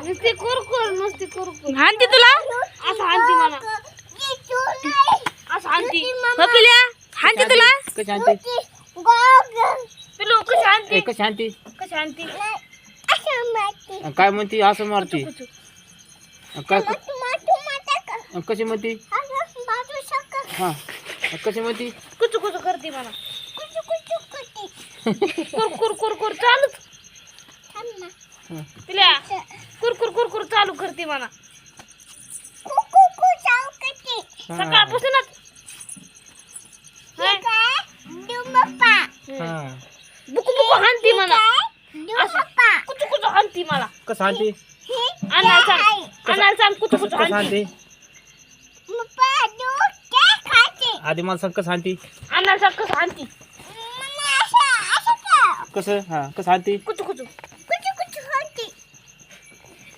नुसती कुरकुर नुसती कुरकुर हानती तुला असं हानती मला असं हानती पिल्या हानती तुला कशी आणते पिलू कशी हानती कशी आणते कशी हानती काय म्हणती असं मारती काय कशी म्हणती हा कशी म्हणती कुचू कुचू करते मला कुरकुर कुरकुर चालूच पिल्या कुरकुर कुरकुर चालू करते मला सकाळपासूनच बुकू बुकू हानती मला कुचू कुचू हानती मला कसं आणते आणायला सांग कुचू कुचू कसं हानती आणते आधी मला सांग कसं आणते आणायला सांग कसं हानती कसं हा कसं आणते कुचू कुचू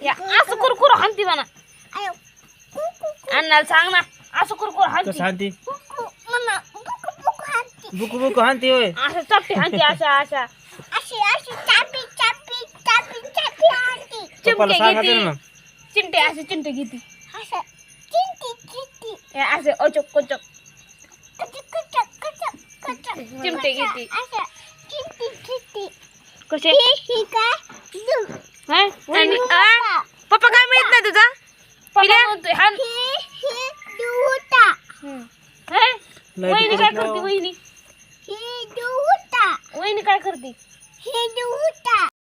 या असं कुरकुर हानती मला आणायला सांग ना असं कुरकुर हानती कसं आणते बुकू बुकू आणते होय असं चपटी हानती अशा अशा पप्पाला चिमटे सांगा घेती ना चिमटे असे चिमटे घेती असे अचक कोचक चिमटे घेती कसे आणि पप्पा काय माहित नाही तुझा वहिनी काय करते वहिनी वहिनी काय करते